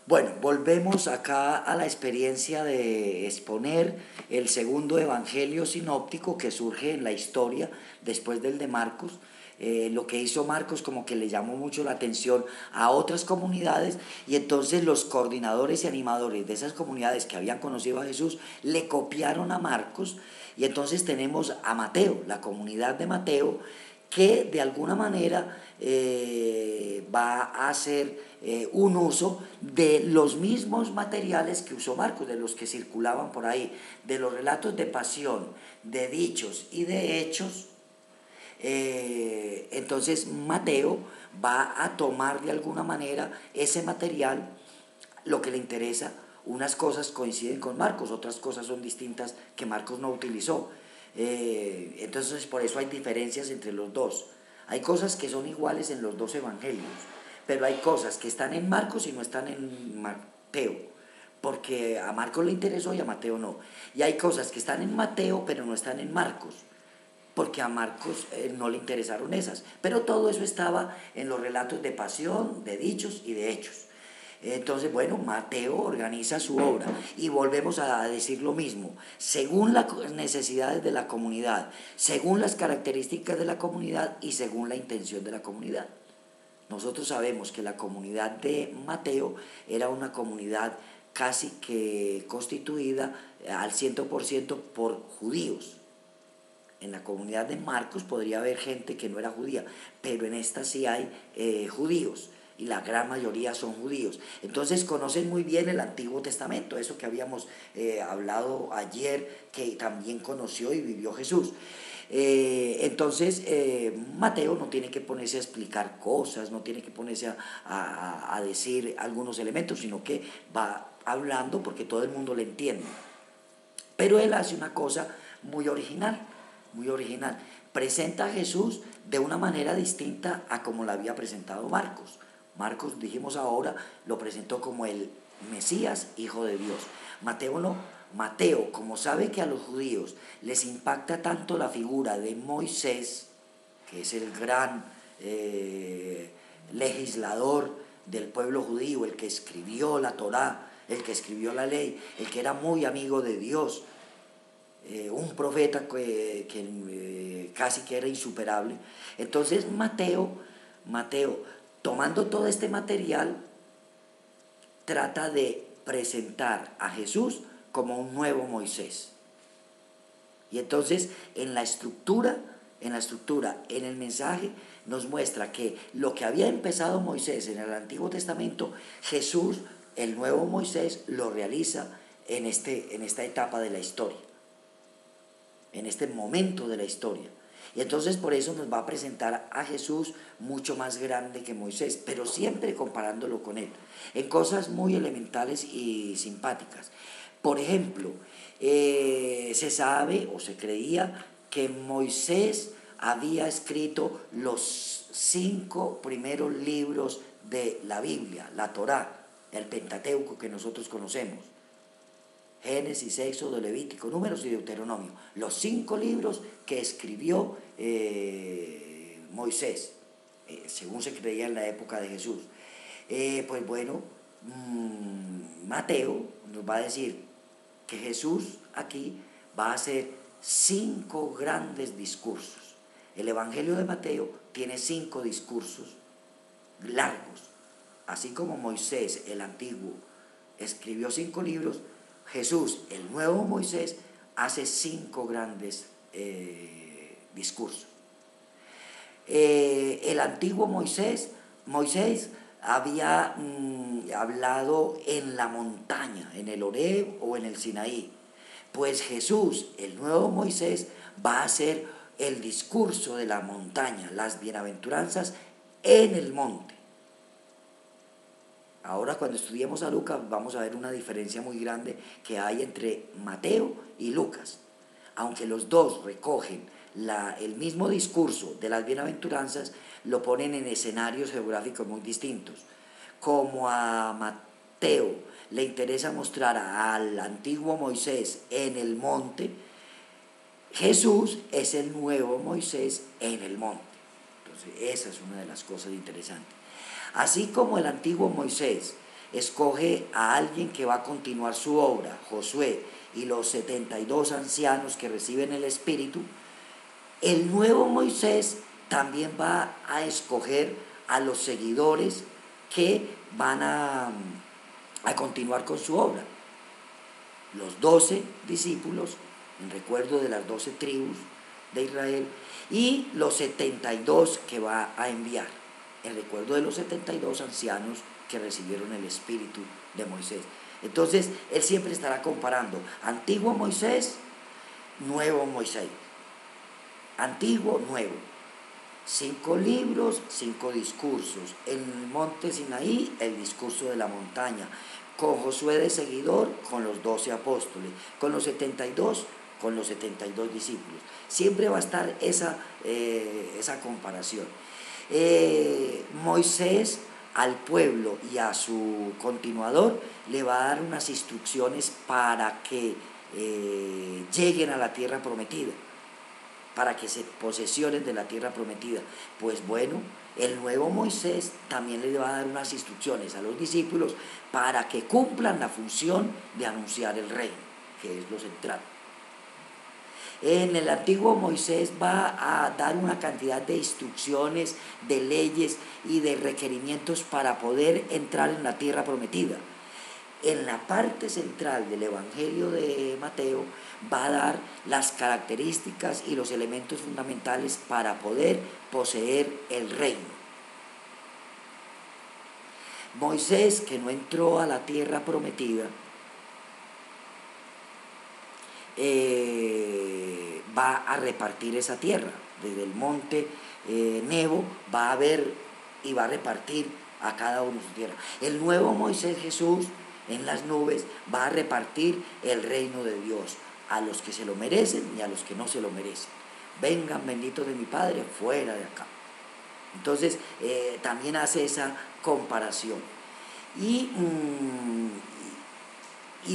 Bueno, volvemos acá a la experiencia de exponer el segundo evangelio sinóptico que surge en la historia después del de Marcos. Lo que hizo Marcos como que le llamó mucho la atención a otras comunidades y entonces los coordinadores y animadores de esas comunidades que habían conocido a Jesús le copiaron a Marcos y entonces tenemos a Mateo, la comunidad de Mateo, que de alguna manera va a hacer un uso de los mismos materiales que usó Marcos, de los que circulaban por ahí, de los relatos de pasión, de dichos y de hechos. Entonces Mateo va a tomar de alguna manera ese material, lo que le interesa. Unas cosas coinciden con Marcos, otras cosas son distintas que Marcos no utilizó. Entonces por eso hay diferencias entre los dos. Hay cosas que son iguales en los dos evangelios, pero hay cosas que están en Marcos y no están en Mateo, porque a Marcos le interesó y a Mateo no. Y hay cosas que están en Mateo pero no están en Marcos, porque a Marcos no le interesaron esas. Pero todo eso estaba en los relatos de pasión, de dichos y de hechos. Entonces, bueno, Mateo organiza su obra y volvemos a decir lo mismo, según las necesidades de la comunidad, según las características de la comunidad y según la intención de la comunidad. Nosotros sabemos que la comunidad de Mateo era una comunidad casi que constituida al 100% por judíos. En la comunidad de Marcos podría haber gente que no era judía, pero en esta sí hay judíos y la gran mayoría son judíos. Entonces conocen muy bien el Antiguo Testamento, eso que habíamos hablado ayer, que también conoció y vivió Jesús. Entonces Mateo no tiene que ponerse a explicar cosas, no tiene que ponerse a decir algunos elementos, sino que va hablando porque todo el mundo le entiende. Pero él hace una cosa muy original, muy original. Presenta a Jesús de una manera distinta a como la había presentado Marcos. Marcos, dijimos ahora, lo presentó como el Mesías, hijo de Dios. Mateo no. Mateo, como sabe que a los judíos les impacta tanto la figura de Moisés, que es el gran legislador del pueblo judío, el que escribió la Torá, el que escribió la ley, el que era muy amigo de Dios, un profeta que casi que era insuperable. Entonces Mateo, tomando todo este material, trata de presentar a Jesús como un nuevo Moisés. Y entonces en la estructura, en el mensaje, nos muestra que lo que había empezado Moisés en el Antiguo Testamento, Jesús, el nuevo Moisés, lo realiza en esta etapa de la historia, en este momento de la historia. Y entonces por eso nos va a presentar a Jesús mucho más grande que Moisés, pero siempre comparándolo con él, en cosas muy elementales y simpáticas. Por ejemplo, se sabe o se creía que Moisés había escrito los 5 primeros libros de la Biblia, la Torá, el Pentateuco que nosotros conocemos. Génesis, Éxodo, Levítico, Números y Deuteronomio. Los 5 libros que escribió Moisés, según se creía en la época de Jesús. Pues bueno, Mateo nos va a decir que Jesús aquí va a hacer 5 grandes discursos. El Evangelio de Mateo tiene 5 discursos largos. Así como Moisés, el antiguo, escribió 5 libros, Jesús, el nuevo Moisés, hace 5 grandes discursos. El antiguo Moisés había hablado en la montaña, en el Horeb o en el Sinaí. Pues Jesús, el nuevo Moisés, va a hacer el discurso de la montaña, las bienaventuranzas en el monte. Ahora cuando estudiemos a Lucas vamos a ver una diferencia muy grande que hay entre Mateo y Lucas. Aunque los dos recogen el mismo discurso de las bienaventuranzas, lo ponen en escenarios geográficos muy distintos. Como a Mateo le interesa mostrar al antiguo Moisés en el monte, Jesús es el nuevo Moisés en el monte. Entonces esa es una de las cosas interesantes. Así como el antiguo Moisés escoge a alguien que va a continuar su obra, Josué, y los 72 ancianos que reciben el Espíritu, el nuevo Moisés también va a escoger a los seguidores que van a continuar con su obra. Los 12 discípulos, en recuerdo de las 12 tribus de Israel, y los 72 que va a enviar, en recuerdo de los 72 ancianos que recibieron el Espíritu de Moisés. Entonces, él siempre estará comparando antiguo Moisés, nuevo Moisés. Antiguo, nuevo. 5 libros, 5 discursos. En el monte Sinaí, el discurso de la montaña. Con Josué de seguidor, con los 12 apóstoles. Con los 72, con los 72 discípulos. Siempre va a estar esa comparación. Moisés al pueblo y a su continuador le va a dar unas instrucciones para que lleguen a la tierra prometida, para que se posesionen de la tierra prometida. Pues bueno, el nuevo Moisés también le va a dar unas instrucciones a los discípulos para que cumplan la función de anunciar el reino, que es lo central. En el antiguo Moisés va a dar una cantidad de instrucciones, de leyes y de requerimientos para poder entrar en la tierra prometida. En la parte central del Evangelio de Mateo va a dar las características y los elementos fundamentales para poder poseer el reino. Moisés, que no entró a la tierra prometida, va a repartir esa tierra. Desde el monte Nebo va a ver y va a repartir a cada uno su tierra. El nuevo Moisés, Jesús, en las nubes, va a repartir el reino de Dios a los que se lo merecen y a los que no se lo merecen. Vengan, benditos de mi Padre, fuera de acá. Entonces, también hace esa comparación. Y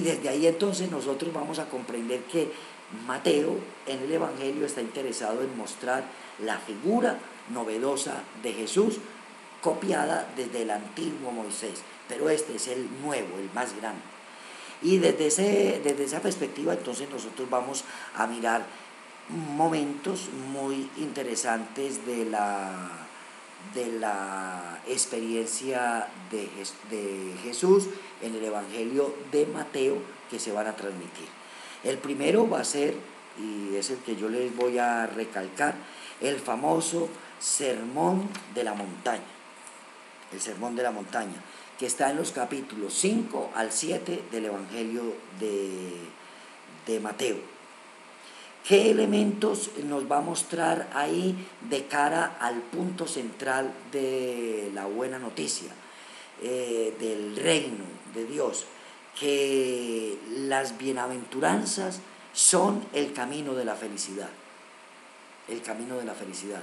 desde ahí entonces nosotros vamos a comprender que Mateo en el Evangelio está interesado en mostrar la figura novedosa de Jesús, copiada desde el antiguo Moisés, pero este es el nuevo, el más grande. Y desde esa perspectiva entonces nosotros vamos a mirar momentos muy interesantes de la experiencia de Jesús en el Evangelio de Mateo que se van a transmitir. El primero va a ser, y es el que yo les voy a recalcar, el famoso Sermón de la Montaña. El Sermón de la Montaña, que está en los capítulos 5 al 7 del Evangelio de Mateo. ¿Qué elementos nos va a mostrar ahí de cara al punto central de la buena noticia, del reino de Dios? Que las bienaventuranzas son el camino de la felicidad. El camino de la felicidad.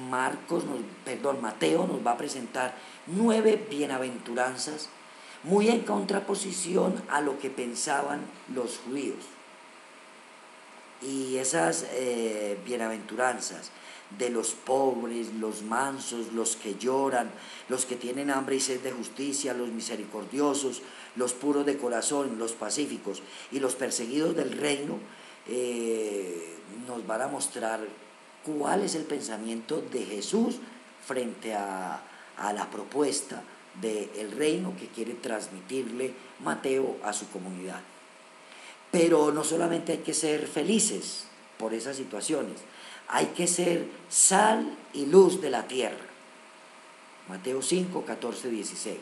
Mateo nos va a presentar 9 bienaventuranzas, muy en contraposición a lo que pensaban los judíos. Y esas bienaventuranzas de los pobres, los mansos, los que lloran, los que tienen hambre y sed de justicia, los misericordiosos, los puros de corazón, los pacíficos y los perseguidos del reino, nos van a mostrar cuál es el pensamiento de Jesús frente a la propuesta del reino que quiere transmitirle Mateo a su comunidad. Pero no solamente hay que ser felices por esas situaciones, hay que ser sal y luz de la tierra. Mateo 5, 14, 16.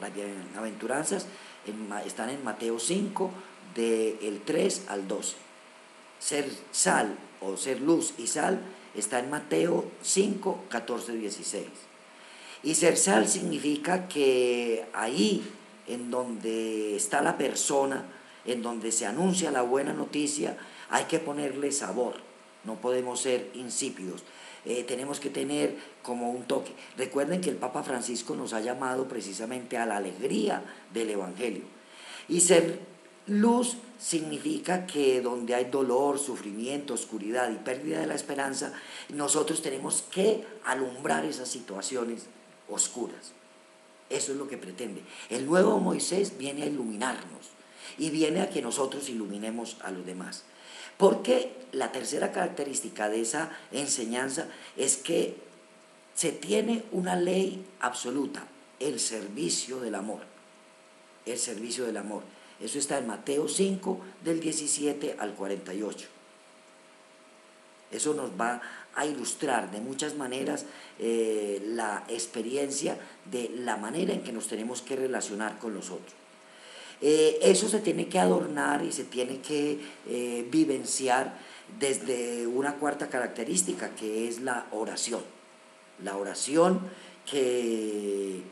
Las bienaventuranzas están en Mateo 5, del 3 al 12. Ser sal o ser luz y sal está en Mateo 5, 14, 16. Y ser sal significa que ahí, en donde está la persona, en donde se anuncia la buena noticia, hay que ponerle sabor, no podemos ser insípidos. Tenemos que tener como un toque. Recuerden que el Papa Francisco nos ha llamado precisamente a la alegría del Evangelio. Y ser luz significa que donde hay dolor, sufrimiento, oscuridad y pérdida de la esperanza, nosotros tenemos que alumbrar esas situaciones oscuras. Eso es lo que pretende. El nuevo Moisés viene a iluminarnos y viene a que nosotros iluminemos a los demás. Porque la tercera característica de esa enseñanza es que se tiene una ley absoluta, el servicio del amor. El servicio del amor. Eso está en Mateo 5, del 17 al 48. Eso nos va a ilustrar de muchas maneras la experiencia de la manera en que nos tenemos que relacionar con los otros. Eso se tiene que adornar y se tiene que vivenciar desde una cuarta característica, que es la oración. La oración que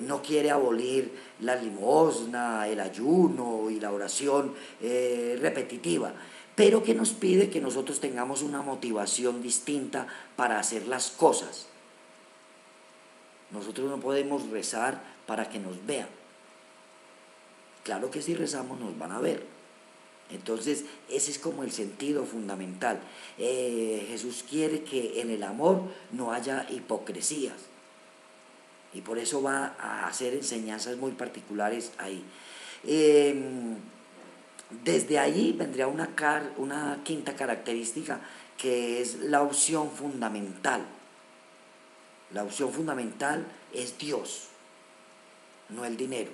no quiere abolir la limosna, el ayuno y la oración repetitiva, pero que nos pide que nosotros tengamos una motivación distinta para hacer las cosas. Nosotros no podemos rezar para que nos vean. Claro que si rezamos nos van a ver. Entonces ese es como el sentido fundamental. Jesús quiere que en el amor no haya hipocresías. Y por eso va a hacer enseñanzas muy particulares ahí. Desde ahí vendría una quinta característica, que es la opción fundamental. La opción fundamental es Dios, no el dinero.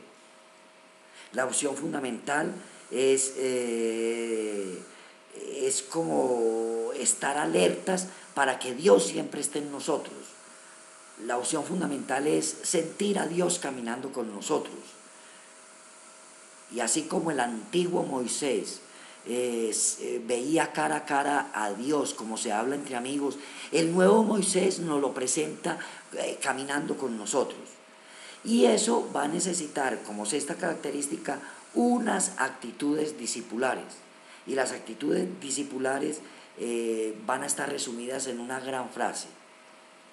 La opción fundamental es como estar alertas para que Dios siempre esté en nosotros. La opción fundamental es sentir a Dios caminando con nosotros. Y así como el antiguo Moisés veía cara a cara a Dios, como se habla entre amigos, el nuevo Moisés nos lo presenta caminando con nosotros. Y eso va a necesitar, como sexta característica, unas actitudes discipulares. Y las actitudes discipulares van a estar resumidas en una gran frase: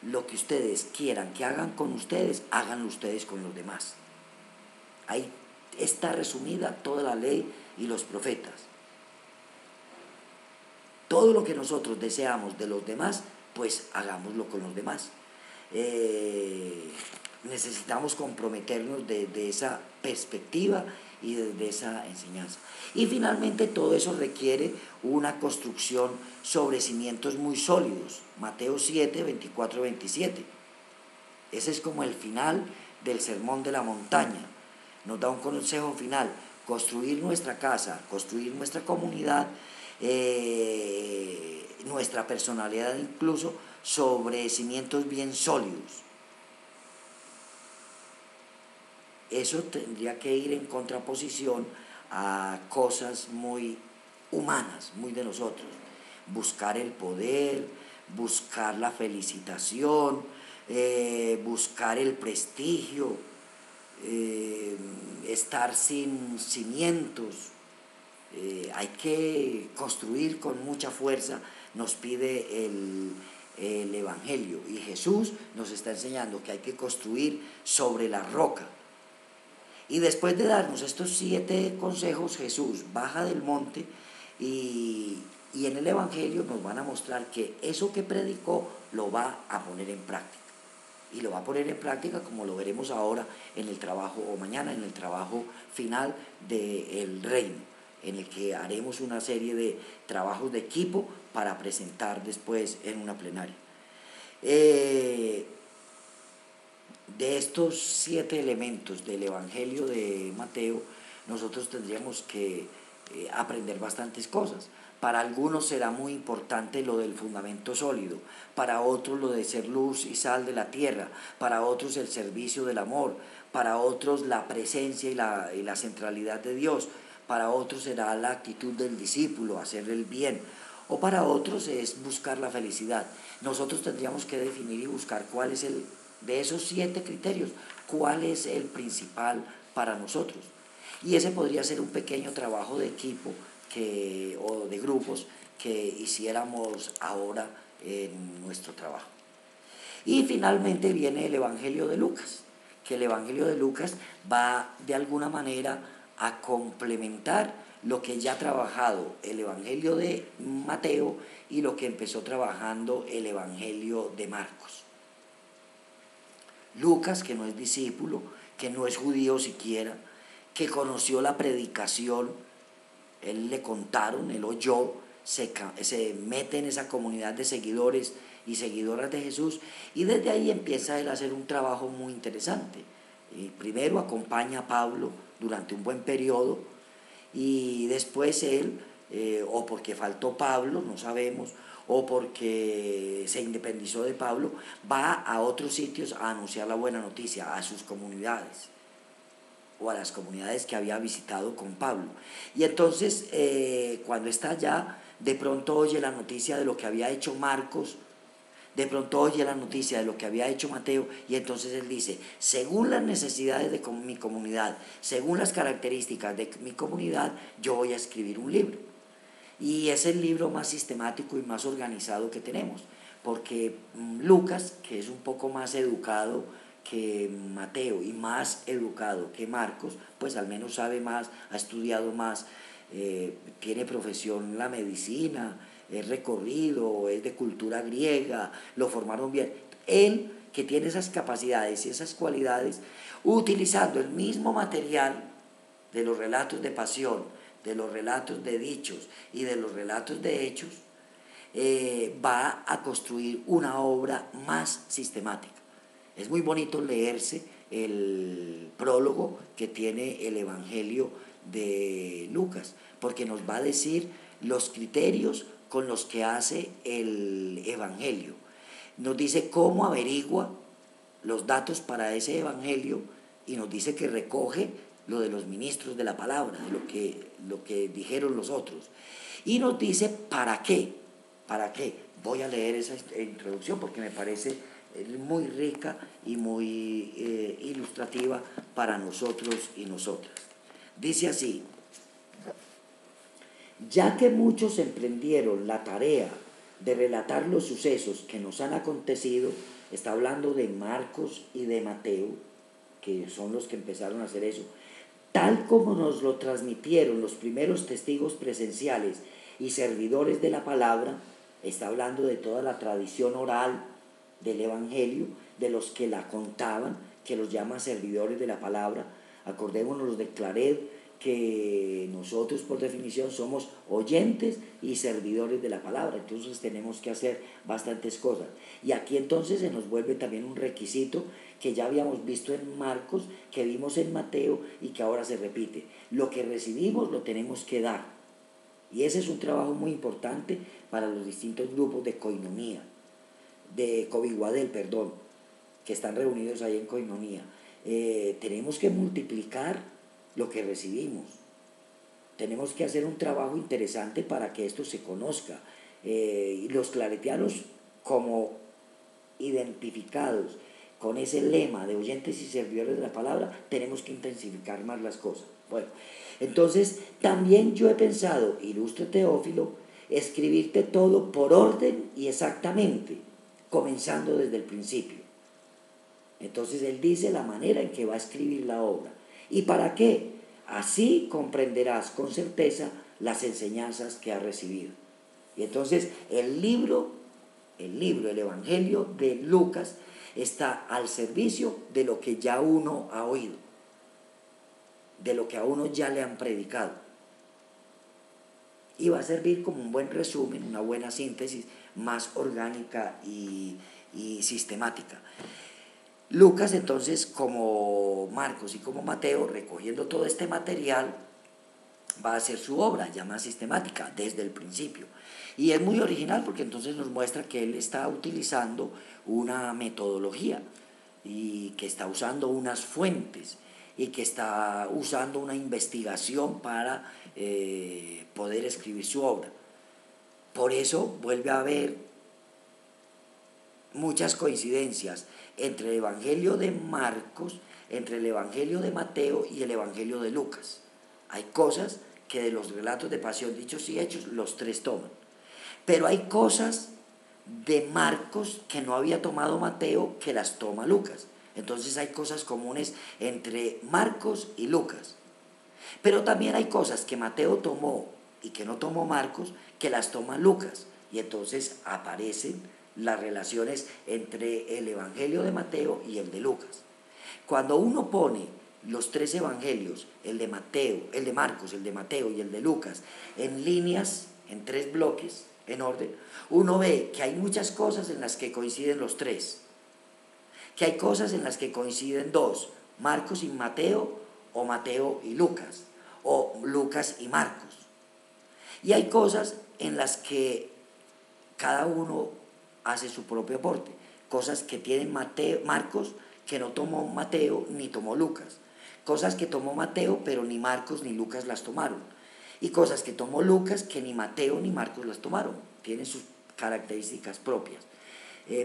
lo que ustedes quieran que hagan con ustedes, háganlo ustedes con los demás. Ahí está resumida toda la ley y los profetas. Todo lo que nosotros deseamos de los demás, pues hagámoslo con los demás. Necesitamos comprometernos desde esa perspectiva y desde esa enseñanza. Y finalmente todo eso requiere una construcción sobre cimientos muy sólidos. Mateo 7, 24, 27. Ese es como el final del Sermón de la Montaña. Nos da un consejo final: construir nuestra casa, construir nuestra comunidad, nuestra personalidad incluso, sobre cimientos bien sólidos. Eso tendría que ir en contraposición a cosas muy humanas, muy de nosotros. Buscar el poder, buscar la felicitación, buscar el prestigio, estar sin cimientos. Hay que construir con mucha fuerza, nos pide el Evangelio. Y Jesús nos está enseñando que hay que construir sobre la roca. Y después de darnos estos 7 consejos, Jesús baja del monte y en el Evangelio nos van a mostrar que eso que predicó lo va a poner en práctica. Y lo va a poner en práctica, como lo veremos ahora en el trabajo, o mañana en el trabajo final del reino, en el que haremos una serie de trabajos de equipo para presentar después en una plenaria. De estos 7 elementos del Evangelio de Mateo, nosotros tendríamos que aprender bastantes cosas. Para algunos será muy importante lo del fundamento sólido, para otros lo de ser luz y sal de la tierra, para otros el servicio del amor, para otros la presencia y la centralidad de Dios, para otros será la actitud del discípulo, hacer el bien, o para otros es buscar la felicidad. Nosotros tendríamos que definir y buscar cuál es de esos 7 criterios, cuál es el principal para nosotros. Y ese podría ser un pequeño trabajo de equipo o de grupos que hiciéramos ahora en nuestro trabajo. Y finalmente viene el Evangelio de Lucas, que el Evangelio de Lucas va de alguna manera a complementar lo que ya ha trabajado el Evangelio de Mateo y lo que empezó trabajando el Evangelio de Marcos. Lucas, que no es discípulo, que no es judío siquiera, que conoció la predicación, él le contaron, él oyó, se mete en esa comunidad de seguidores y seguidoras de Jesús, y desde ahí empieza él a hacer un trabajo muy interesante. Primero acompaña a Pablo durante un buen periodo, y después él, o porque faltó Pablo, no sabemos, o porque se independizó de Pablo, va a otros sitios a anunciar la buena noticia, a sus comunidades, o a las comunidades que había visitado con Pablo. Y entonces, cuando está allá, de pronto oye la noticia de lo que había hecho Marcos, de pronto oye la noticia de lo que había hecho Mateo, y entonces él dice, según las necesidades de mi comunidad, según las características de mi comunidad, yo voy a escribir un libro. Y es el libro más sistemático y más organizado que tenemos, porque Lucas, que es un poco más educado que Mateo y más educado que Marcos, pues al menos sabe más, ha estudiado más, tiene profesión la medicina, es recorrido, es de cultura griega, lo formaron bien. Él, que tiene esas capacidades y esas cualidades, utilizando el mismo material de los relatos de pasión, de los relatos de dichos y de los relatos de hechos, va a construir una obra más sistemática. Es muy bonito leerse el prólogo que tiene el Evangelio de Lucas, porque nos va a decir los criterios con los que hace el Evangelio. Nos dice cómo averigua los datos para ese Evangelio, y nos dice que recoge lo de los ministros de la palabra, de lo que dijeron los otros. Y nos dice para qué. Voy a leer esa introducción porque me parece muy rica y muy ilustrativa para nosotros y nosotras. Dice así: ya que muchos emprendieron la tarea de relatar los sucesos que nos han acontecido, está hablando de Marcos y de Mateo, que son los que empezaron a hacer eso, tal como nos lo transmitieron los primeros testigos presenciales y servidores de la palabra. Está hablando de toda la tradición oral del Evangelio, de los que la contaban, que los llama servidores de la palabra. Acordémonos de Claret, que nosotros por definición somos oyentes y servidores de la palabra, entonces tenemos que hacer bastantes cosas. Y aquí entonces se nos vuelve también un requisito que ya habíamos visto en Marcos, que vimos en Mateo y que ahora se repite. Lo que recibimos lo tenemos que dar. Y ese es un trabajo muy importante para los distintos grupos de coinonía, de Coviguadel, perdón, que están reunidos ahí en coinonía. Tenemos que multiplicar lo que recibimos. Tenemos que hacer un trabajo interesante para que esto se conozca. Y los claretianos, como identificados con ese lema de oyentes y servidores de la palabra, tenemos que intensificar más las cosas. Bueno, entonces también yo he pensado, ilustre Teófilo, escribirte todo por orden y exactamente, comenzando desde el principio. Entonces él dice la manera en que va a escribir la obra. ¿Y para qué? Así comprenderás con certeza las enseñanzas que has recibido. Y entonces el Evangelio de Lucas está al servicio de lo que ya uno ha oído, de lo que a uno ya le han predicado. Y va a servir como un buen resumen, una buena síntesis más orgánica y sistemática. Lucas entonces, como Marcos y como Mateo, recogiendo todo este material, va a hacer su obra ya más sistemática desde el principio. Y es muy original porque entonces nos muestra que él está utilizando una metodología y que está usando unas fuentes y que está usando una investigación para poder escribir su obra. Por eso vuelve a haber muchas coincidencias entre el Evangelio de Marcos, entre el Evangelio de Mateo y el Evangelio de Lucas. Hay cosas que de los relatos de pasión, dichos y hechos, los tres toman. Pero hay cosas de Marcos que no había tomado Mateo, que las toma Lucas. Entonces hay cosas comunes entre Marcos y Lucas. Pero también hay cosas que Mateo tomó y que no tomó Marcos, que las toma Lucas. Y entonces aparecen las relaciones entre el Evangelio de Mateo y el de Lucas. Cuando uno pone los tres evangelios, el de Mateo, el de Marcos, el de Mateo y el de Lucas, en líneas, en tres bloques, en orden, uno ve que hay muchas cosas en las que coinciden los tres, que hay cosas en las que coinciden dos, Marcos y Mateo, o Mateo y Lucas, o Lucas y Marcos. Y hay cosas en las que cada uno hace su propio aporte, cosas que tienen Marcos que no tomó Mateo ni tomó Lucas, cosas que tomó Mateo pero ni Marcos ni Lucas las tomaron, y cosas que tomó Lucas que ni Mateo ni Marcos las tomaron, tienen sus características propias.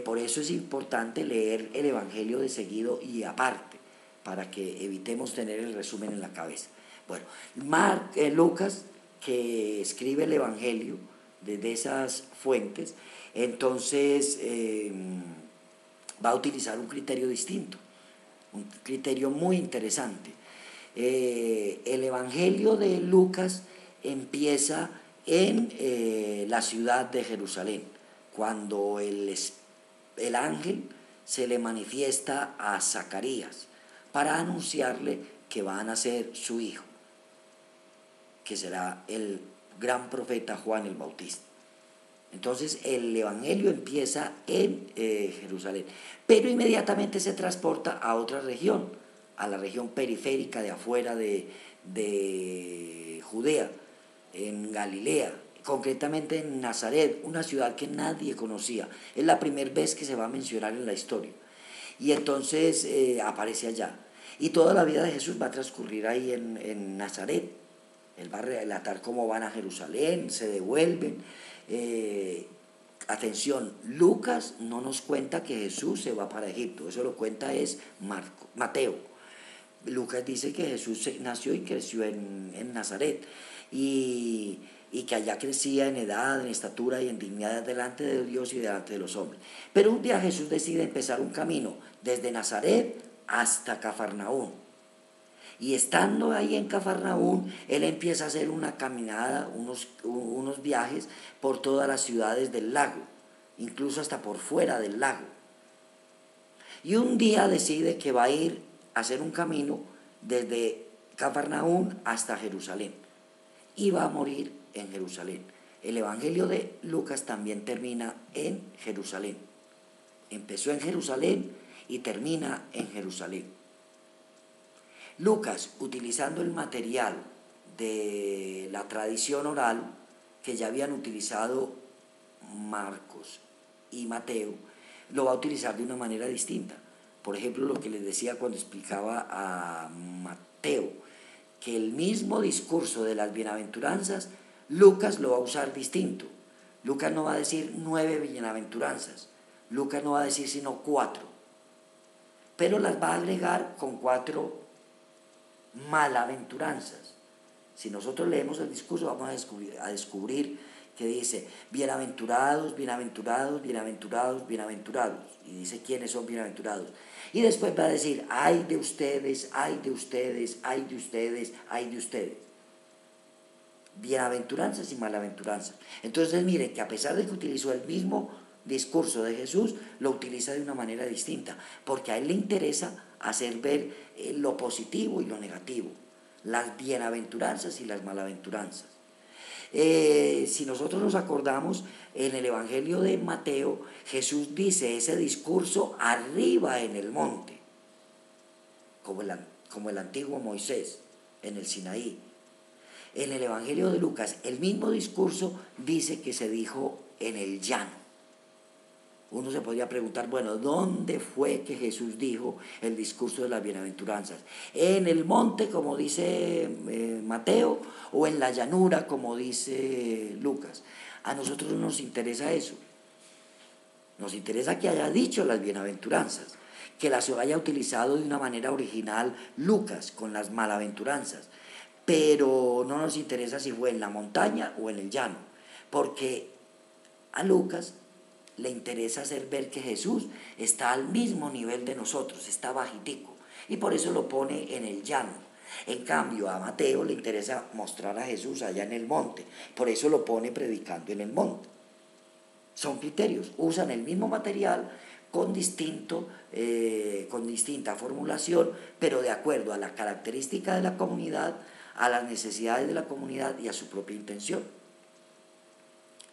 Por eso es importante leer el Evangelio de seguido y aparte, para que evitemos tener el resumen en la cabeza. Bueno, Lucas, que escribe el Evangelio desde esas fuentes, entonces va a utilizar un criterio distinto, un criterio muy interesante. El Evangelio de Lucas empieza en la ciudad de Jerusalén, cuando el ángel se le manifiesta a Zacarías para anunciarle que va a nacer su hijo, que será el gran profeta Juan el Bautista. Entonces el Evangelio empieza en Jerusalén, pero inmediatamente se transporta a otra región, a la región periférica de afuera de Judea, en Galilea, concretamente en Nazaret, una ciudad que nadie conocía. Es la primera vez que se va a mencionar en la historia. Y entonces aparece allá. Y toda la vida de Jesús va a transcurrir ahí en Nazaret. Él va a relatar cómo van a Jerusalén, se devuelven. Atención, Lucas no nos cuenta que Jesús se va para Egipto, eso lo cuenta es Mateo. Lucas dice que Jesús nació y creció en Nazaret y que allá crecía en edad, en estatura y en dignidad delante de Dios y delante de los hombres. Pero un día Jesús decide empezar un camino desde Nazaret hasta Cafarnaúm. Y estando ahí en Cafarnaúm, él empieza a hacer una caminada, unos viajes por todas las ciudades del lago, incluso hasta por fuera del lago. Y un día decide que va a ir a hacer un camino desde Cafarnaúm hasta Jerusalén. Y va a morir en Jerusalén. El Evangelio de Lucas también termina en Jerusalén. Empezó en Jerusalén y termina en Jerusalén. Lucas, utilizando el material de la tradición oral que ya habían utilizado Marcos y Mateo, lo va a utilizar de una manera distinta. Por ejemplo, lo que les decía cuando explicaba a Mateo, que el mismo discurso de las bienaventuranzas, Lucas lo va a usar distinto. Lucas no va a decir 9 bienaventuranzas, Lucas no va a decir sino 4, pero las va a agregar con 4 malaventuranzas. Si nosotros leemos el discurso vamos a descubrir que dice bienaventurados, bienaventurados, bienaventurados, bienaventurados, y dice quiénes son bienaventurados, y después va a decir ay de ustedes, ay de ustedes, ay de ustedes, ay de ustedes. Bienaventuranzas y malaventuranzas. Entonces miren que a pesar de que utilizó el mismo discurso de Jesús, lo utiliza de una manera distinta, porque a él le interesa hacer ver lo positivo y lo negativo, las bienaventuranzas y las malaventuranzas. Si nosotros nos acordamos, en el Evangelio de Mateo, Jesús dice ese discurso arriba en el monte, como el antiguo Moisés en el Sinaí. En el Evangelio de Lucas, el mismo discurso dice que se dijo en el llano. Uno se podría preguntar, bueno, ¿dónde fue que Jesús dijo el discurso de las bienaventuranzas? ¿En el monte, como dice Mateo, o en la llanura, como dice Lucas? A nosotros no nos interesa eso. Nos interesa que haya dicho las bienaventuranzas, que las haya utilizado de una manera original Lucas con las malaventuranzas, pero no nos interesa si fue en la montaña o en el llano, porque a Lucas le interesa hacer ver que Jesús está al mismo nivel de nosotros, está bajitico, y por eso lo pone en el llano. En cambio, a Mateo le interesa mostrar a Jesús allá en el monte, por eso lo pone predicando en el monte. Son criterios, usan el mismo material con distinta formulación, pero de acuerdo a la característica de la comunidad, a las necesidades de la comunidad y a su propia intención.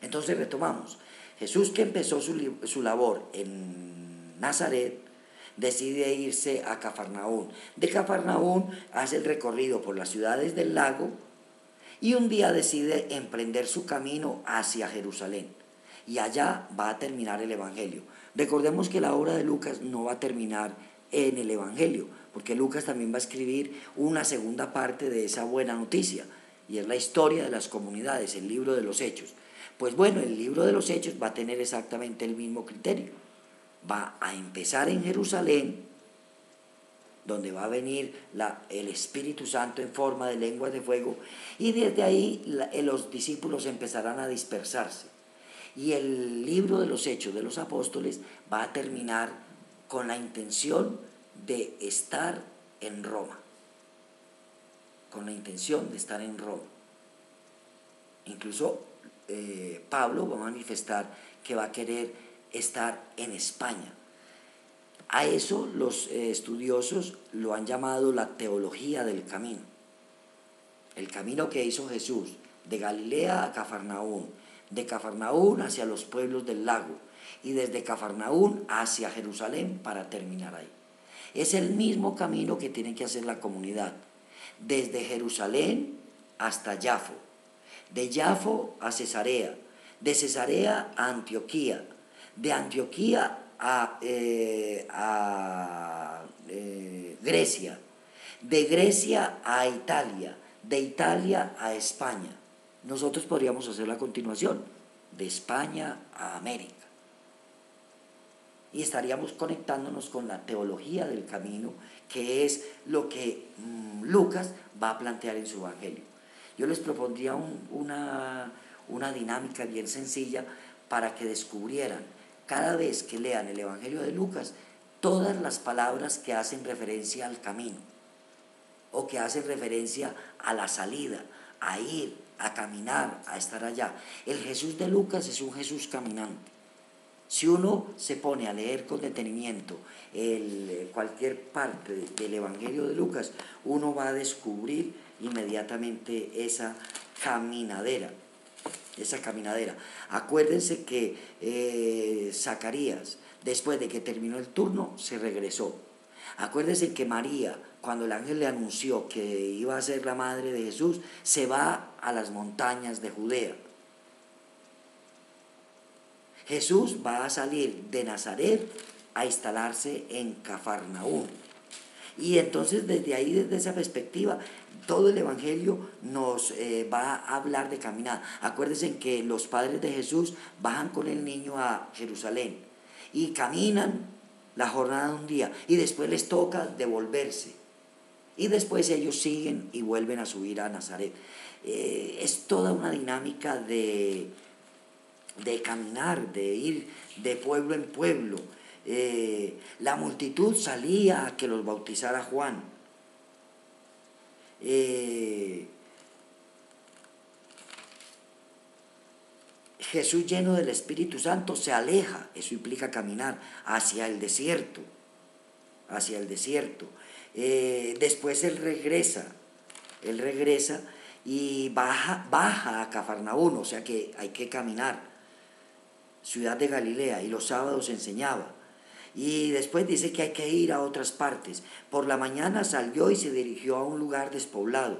Entonces retomamos. Jesús, que empezó su labor en Nazaret, decide irse a Cafarnaún. De Cafarnaún hace el recorrido por las ciudades del lago y un día decide emprender su camino hacia Jerusalén. Y allá va a terminar el Evangelio. Recordemos que la obra de Lucas no va a terminar en el Evangelio, porque Lucas también va a escribir una segunda parte de esa buena noticia, y es la historia de las comunidades, el libro de los Hechos. Pues bueno, el libro de los Hechos va a tener exactamente el mismo criterio. Va a empezar en Jerusalén, donde va a venir el Espíritu Santo en forma de lenguas de fuego, y desde ahí los discípulos empezarán a dispersarse. Y el libro de los Hechos de los Apóstoles va a terminar con la intención de estar en Roma. Con la intención de estar en Roma. Incluso Pablo va a manifestar que va a querer estar en España. A eso los estudiosos lo han llamado la teología del camino. El camino que hizo Jesús de Galilea a Cafarnaún, de Cafarnaún hacia los pueblos del lago y desde Cafarnaún hacia Jerusalén para terminar ahí. Es el mismo camino que tiene que hacer la comunidad, desde Jerusalén hasta Yafo, de Yafo a Cesarea, de Cesarea a Antioquía, de Antioquía a Grecia, de Grecia a Italia, de Italia a España. Nosotros podríamos hacer la continuación, de España a América. Y estaríamos conectándonos con la teología del camino, que es lo que Lucas va a plantear en su Evangelio. Yo les propondría una dinámica bien sencilla para que descubrieran, cada vez que lean el Evangelio de Lucas, todas las palabras que hacen referencia al camino, o que hacen referencia a la salida, a ir, a caminar, a estar allá. El Jesús de Lucas es un Jesús caminante. Si uno se pone a leer con detenimiento cualquier parte del Evangelio de Lucas, uno va a descubrir inmediatamente esa caminadera. Acuérdense que Zacarías, después de que terminó el turno, se regresó. Acuérdense que María, cuando el ángel le anunció que iba a ser la madre de Jesús, se va a las montañas de Judea. Jesús va a salir de Nazaret a instalarse en Cafarnaún. Y entonces desde ahí, desde esa perspectiva, todo el Evangelio nos va a hablar de caminar. Acuérdense que los padres de Jesús bajan con el niño a Jerusalén y caminan la jornada de un día y después les toca devolverse. Y después ellos siguen y vuelven a subir a Nazaret. Es toda una dinámica de caminar, de ir de pueblo en pueblo. La multitud salía a que los bautizara Juan. Jesús, lleno del Espíritu Santo, se aleja, eso implica caminar hacia el desierto, después él regresa y baja a Cafarnaún, o sea que hay que caminar, ciudad de Galilea, y los sábados enseñaba. Y después dice que hay que ir a otras partes. Por la mañana salió y se dirigió a un lugar despoblado.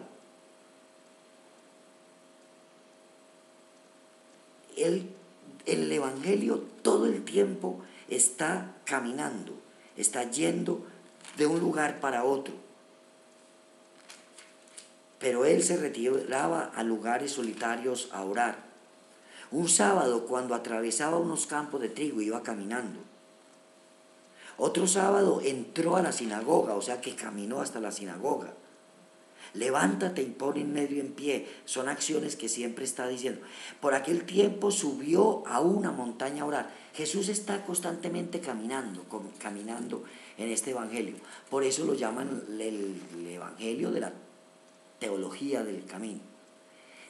El Evangelio todo el tiempo está caminando, está yendo de un lugar para otro. Pero él se retiraba a lugares solitarios a orar. Un sábado, cuando atravesaba unos campos de trigo, iba caminando. Otro sábado entró a la sinagoga, o sea que caminó hasta la sinagoga. Levántate y pon en medio en pie. Son acciones que siempre está diciendo. Por aquel tiempo subió a una montaña a orar. Jesús está constantemente caminando en este evangelio. Por eso lo llaman el evangelio de la teología del camino.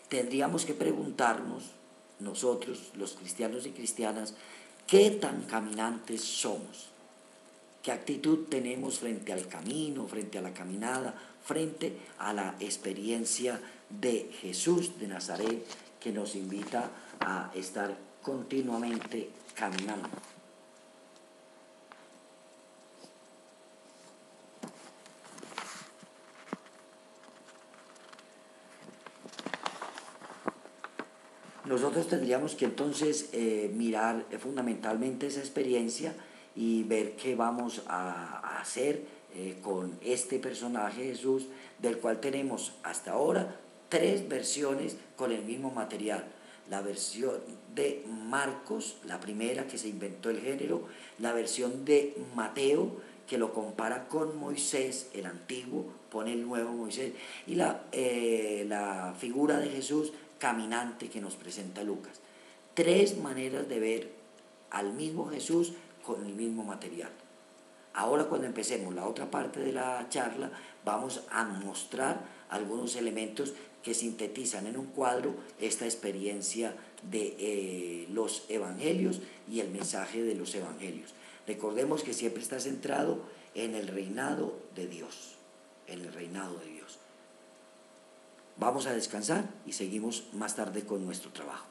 Tendríamos que preguntarnos, nosotros, los cristianos y cristianas, ¿Qué tan caminantes somos? ¿Qué actitud tenemos frente al camino, frente a la caminada, frente a la experiencia de Jesús de Nazaret, que nos invita a estar continuamente caminando? Nosotros tendríamos que entonces mirar fundamentalmente esa experiencia y ver qué vamos a hacer con este personaje Jesús, del cual tenemos hasta ahora 3 versiones con el mismo material. La versión de Marcos, la primera que se inventó el género, la versión de Mateo, que lo compara con Moisés, el antiguo, pone el nuevo Moisés, y la figura de Jesús caminante que nos presenta Lucas. 3 maneras de ver al mismo Jesús con el mismo material. Ahora, cuando empecemos la otra parte de la charla, vamos a mostrar algunos elementos que sintetizan en un cuadro esta experiencia de los evangelios y el mensaje de los evangelios. Recordemos que siempre está centrado en el reinado de Dios, en el reinado de Dios. Vamos a descansar y seguimos más tarde con nuestro trabajo.